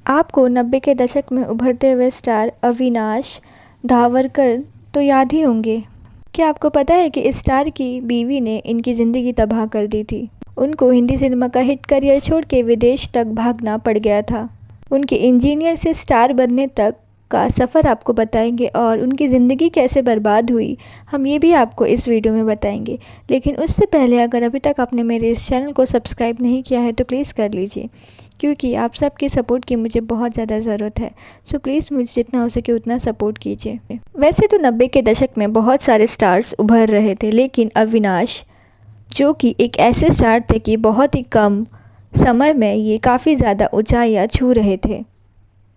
आपको 90 के दशक में उभरते हुए स्टार अविनाश धावरकर तो याद ही होंगे। क्या आपको पता है कि इस स्टार की बीवी ने इनकी ज़िंदगी तबाह कर दी थी। उनको हिंदी सिनेमा का हिट करियर छोड़ के विदेश तक भागना पड़ गया था। उनके इंजीनियर से स्टार बनने तक का सफ़र आपको बताएंगे और उनकी ज़िंदगी कैसे बर्बाद हुई हम ये भी आपको इस वीडियो में बताएंगे। लेकिन उससे पहले अगर अभी तक आपने मेरे इस चैनल को सब्सक्राइब नहीं किया है तो प्लीज़ कर लीजिए, क्योंकि आप सबके सपोर्ट की मुझे बहुत ज़्यादा ज़रूरत है। सो प्लीज़ मुझे जितना हो सके उतना सपोर्ट कीजिए। वैसे तो 90 के दशक में बहुत सारे स्टार्स उभर रहे थे, लेकिन अविनाश जो कि एक ऐसे स्टार थे कि बहुत ही कम समय में ये काफ़ी ज़्यादा ऊंचाइयां छू रहे थे।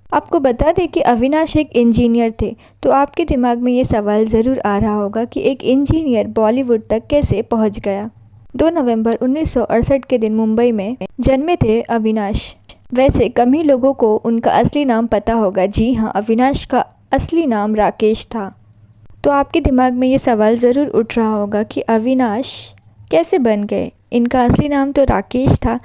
आपको बता दें कि अविनाश एक इंजीनियर थे, तो आपके दिमाग में ये सवाल ज़रूर आ रहा होगा कि एक इंजीनियर बॉलीवुड तक कैसे पहुंच गया। 2 नवंबर 1968 के दिन मुंबई में जन्मे थे अविनाश। वैसे कम ही लोगों को उनका असली नाम पता होगा। जी हाँ, अविनाश का असली नाम राकेश था। तो आपके दिमाग में ये सवाल ज़रूर उठ रहा होगा कि अविनाश कैसे बन गए, इनका असली नाम तो राकेश था।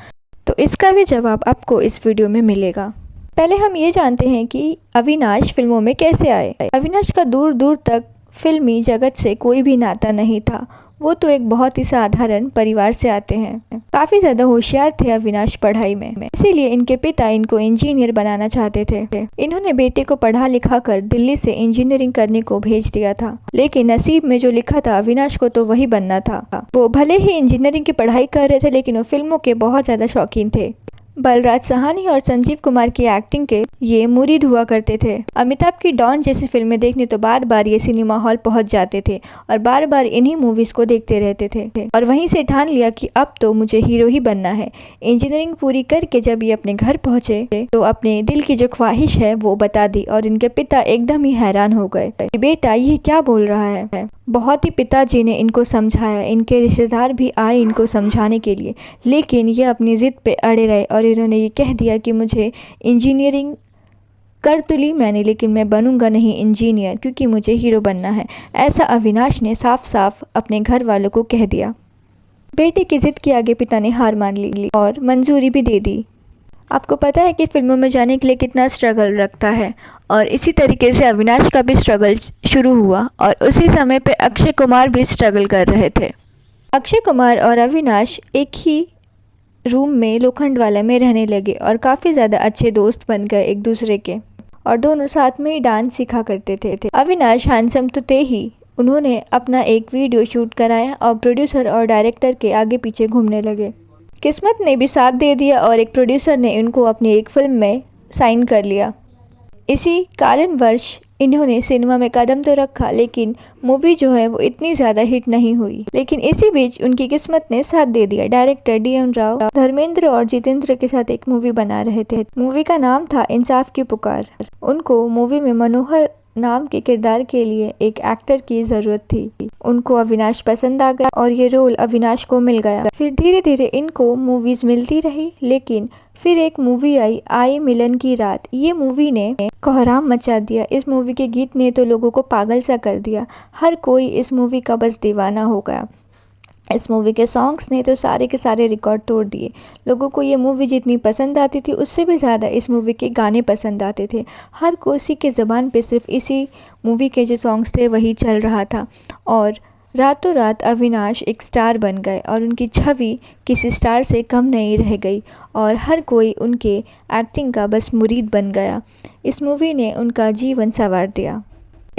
तो इसका भी जवाब आपको इस वीडियो में मिलेगा। पहले हम ये जानते हैं कि अविनाश फिल्मों में कैसे आए। अविनाश का दूर दूर तक फिल्मी जगत से कोई भी नाता नहीं था। वो तो एक बहुत ही साधारण परिवार से आते हैं। काफ़ी ज़्यादा होशियार थे अविनाश पढ़ाई में, इसीलिए इनके पिता इनको इंजीनियर बनाना चाहते थे। इन्होंने बेटे को पढ़ा लिखा कर दिल्ली से इंजीनियरिंग करने को भेज दिया था, लेकिन नसीब में जो लिखा था अविनाश को तो वही बनना था। वो भले ही इंजीनियरिंग की पढ़ाई कर रहे थे, लेकिन वो फिल्मों के बहुत ज़्यादा शौकीन थे। बलराज साहनी और संजीव कुमार की एक्टिंग के ये मुरीद हुआ करते थे। अमिताभ की डॉन जैसी फिल्में देखने तो बार बार ये सिनेमा हॉल पहुंच जाते थे और बार बार इन्हीं मूवीज़ को देखते रहते थे और वहीं से ठान लिया कि अब तो मुझे हीरो ही बनना है। इंजीनियरिंग पूरी करके जब ये अपने घर पहुंचे तो अपने दिल की जो ख्वाहिश है वो बता दी और इनके पिता एकदम ही हैरान हो गए कि बेटा ये क्या बोल रहा है। बहुत ही पिताजी ने इनको समझाया, इनके रिश्तेदार भी आए इनको समझाने के लिए, लेकिन ये अपनी ज़िद पे अड़े रहे और इन्होंने ये कह दिया कि मुझे इंजीनियरिंग कर तो ली मैंने, लेकिन मैं बनूंगा नहीं इंजीनियर, क्योंकि मुझे हीरो बनना है। ऐसा अविनाश ने साफ साफ अपने घर वालों को कह दिया। बेटे की ज़िद के आगे पिता ने हार मान ली और मंजूरी भी दे दी। आपको पता है कि फिल्मों में जाने के लिए कितना स्ट्रगल रखता है, और इसी तरीके से अविनाश का भी स्ट्रगल शुरू हुआ और उसी समय पे अक्षय कुमार भी स्ट्रगल कर रहे थे। अक्षय कुमार और अविनाश एक ही रूम में लोखंडवाला में रहने लगे और काफ़ी ज़्यादा अच्छे दोस्त बन गए एक दूसरे के, और दोनों साथ में ही डांस सीखा करते थे। अविनाश हैंडसम तो थे ही, उन्होंने अपना एक वीडियो शूट कराया और प्रोड्यूसर और डायरेक्टर के आगे पीछे घूमने लगे। किस्मत ने भी साथ दे दिया और एक प्रोड्यूसर ने इनको अपनी एक फिल्म में साइन कर लिया। इसी कारणवश इन्होंने सिनेमा में कदम तो रखा, लेकिन मूवी जो है वो इतनी ज़्यादा हिट नहीं हुई। लेकिन इसी बीच उनकी किस्मत ने साथ दे दिया। डायरेक्टर DM राव धर्मेंद्र और जितेंद्र के साथ एक मूवी बना रहे थे। मूवी का नाम था इंसाफ की पुकार। उनको मूवी में मनोहर नाम के किरदार के लिए एक एक्टर की ज़रूरत थी। उनको अविनाश पसंद आ गया और ये रोल अविनाश को मिल गया। फिर धीरे धीरे इनको मूवीज़ मिलती रही, लेकिन फिर एक मूवी आई मिलन की रात। ये मूवी ने कोहराम मचा दिया। इस मूवी के गीत ने तो लोगों को पागल सा कर दिया। हर कोई इस मूवी का बस दीवाना हो गया। इस मूवी के सॉन्ग्स ने तो सारे के सारे रिकॉर्ड तोड़ दिए। लोगों को ये मूवी जितनी पसंद आती थी उससे भी ज़्यादा इस मूवी के गाने पसंद आते थे। हर कोई के ज़बान पे सिर्फ इसी मूवी के जो सॉन्ग्स थे वही चल रहा था, और रातों रात अविनाश एक स्टार बन गए और उनकी छवि किसी स्टार से कम नहीं रह गई और हर कोई उनके एक्टिंग का बस मुरीद बन गया। इस मूवी ने उनका जीवन संवार दिया।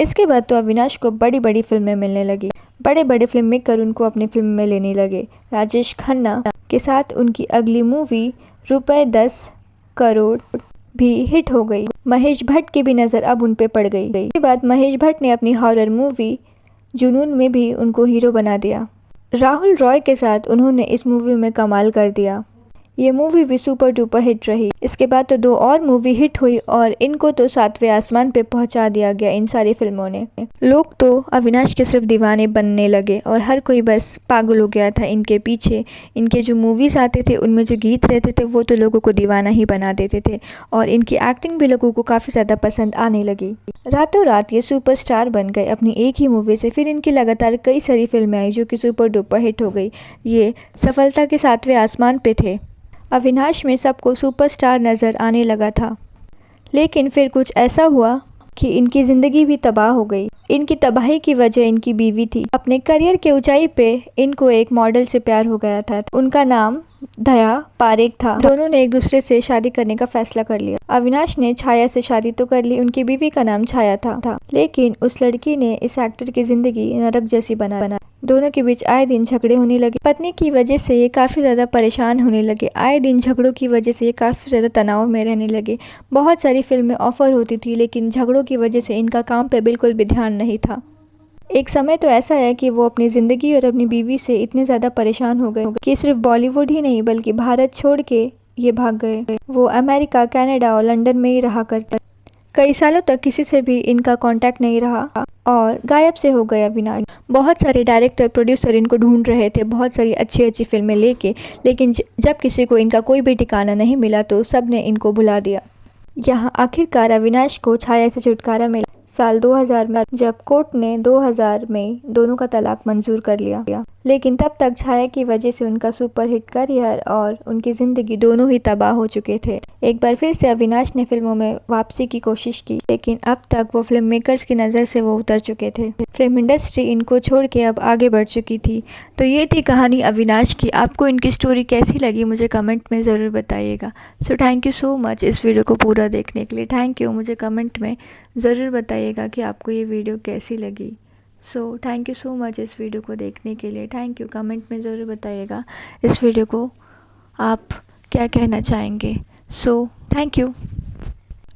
इसके बाद तो अविनाश को बड़ी बड़ी फिल्में मिलने लगी। बड़े बड़े फिल्म मेकर उनको अपनी फिल्म में लेने लगे। राजेश खन्ना के साथ उनकी अगली मूवी ₹10 करोड़ भी हिट हो गई। महेश भट्ट की भी नज़र अब उन पे पड़ गई। इसके बाद महेश भट्ट ने अपनी हॉरर मूवी जुनून में भी उनको हीरो बना दिया। राहुल रॉय के साथ उन्होंने इस मूवी में कमाल कर दिया। ये मूवी भी सुपर डुपर हिट रही। इसके बाद तो 2 और मूवी हिट हुई और इनको तो 7वें आसमान पे पहुंचा दिया गया इन सारी फिल्मों ने। लोग तो अविनाश के सिर्फ दीवाने बनने लगे और हर कोई बस पागल हो गया था इनके पीछे। इनके जो मूवीज़ आते थे उनमें जो गीत रहते थे वो तो लोगों को दीवाना ही बना देते थे, और इनकी एक्टिंग भी लोगों को काफ़ी ज़्यादा पसंद आने लगी। रातों रात ये सुपरस्टार बन गए अपनी एक ही मूवी से। फिर इनकी लगातार कई सारी फिल्में आई जो कि सुपर डुपर हिट हो गई। ये सफलता के 7वें आसमान पे थे। अविनाश में सबको सुपरस्टार नज़र आने लगा था। लेकिन फिर कुछ ऐसा हुआ कि इनकी ज़िंदगी भी तबाह हो गई। इनकी तबाही की वजह इनकी बीवी थी। अपने करियर के ऊंचाई पे इनको एक मॉडल से प्यार हो गया था। उनका नाम दया पारेख था। दोनों ने एक दूसरे से शादी करने का फैसला कर लिया। अविनाश ने छाया से शादी तो कर ली, उनकी बीवी का नाम छाया था। लेकिन उस लड़की ने इस एक्टर की जिंदगी नरक जैसी बना। दोनों के बीच आए दिन झगड़े होने लगे। पत्नी की वजह से ये काफ़ी ज़्यादा परेशान होने लगे। आए दिन झगड़ों की वजह से ये काफ़ी ज़्यादा तनाव में रहने लगे। बहुत सारी फिल्में ऑफर होती थी, लेकिन झगड़ों की वजह से इनका काम पे बिल्कुल भी ध्यान नहीं था। एक समय तो ऐसा है कि वो अपनी ज़िंदगी और अपनी बीवी से इतने ज़्यादा परेशान हो गए कि सिर्फ बॉलीवुड ही नहीं बल्कि भारत छोड़ के ये भाग गए। वो अमेरिका, कनाडा और लंदन में ही रहा करते। कई सालों तक किसी से भी इनका कांटेक्ट नहीं रहा और गायब से हो गया अविनाश। बहुत सारे डायरेक्टर, प्रोड्यूसर इनको ढूंढ रहे थे, बहुत सारी अच्छी अच्छी फिल्में लेके, लेकिन जब किसी को इनका कोई भी ठिकाना नहीं मिला तो सब ने इनको भुला दिया। यहाँ आखिरकार अविनाश को छाया से छुटकारा मिला साल 2000 में, जब कोर्ट ने 2000 में दोनों का तलाक मंजूर कर लिया। लेकिन तब तक छाया की वजह से उनका सुपरहिट करियर और उनकी ज़िंदगी दोनों ही तबाह हो चुके थे। एक बार फिर से अविनाश ने फिल्मों में वापसी की कोशिश की, लेकिन अब तक वो फिल्म मेकर्स की नज़र से वो उतर चुके थे। फिल्म इंडस्ट्री इनको छोड़ के अब आगे बढ़ चुकी थी। तो ये थी कहानी अविनाश की। आपको इनकी स्टोरी कैसी लगी मुझे कमेंट में ज़रूर बताइएगा। So thank you so much इस वीडियो को पूरा देखने के लिए। Thank you. मुझे कमेंट में ज़रूर बताइएगा कि आपको ये वीडियो कैसी लगी। So thank you so much इस वीडियो को देखने के लिए। Thank you. कमेंट में ज़रूर बताइएगा इस वीडियो को आप क्या कहना चाहेंगे। So thank you.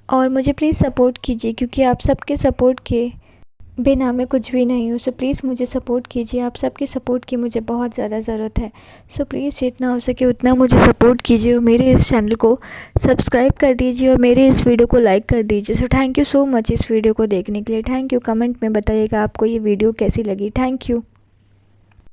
और मुझे प्लीज़ सपोर्ट कीजिए, क्योंकि आप सबके सपोर्ट के बिना मैं कुछ भी नहीं हूँ। सो प्लीज़ मुझे सपोर्ट कीजिए। आप सबके सपोर्ट की मुझे बहुत ज़्यादा ज़रूरत है। सो प्लीज़ जितना हो सके उतना मुझे सपोर्ट कीजिए और मेरे इस चैनल को सब्सक्राइब कर दीजिए और मेरे इस वीडियो को लाइक कर दीजिए। So thank you so much इस वीडियो को देखने के लिए। Thank you. कमेंट में बताइएगा आपको ये वीडियो कैसी लगी। Thank you.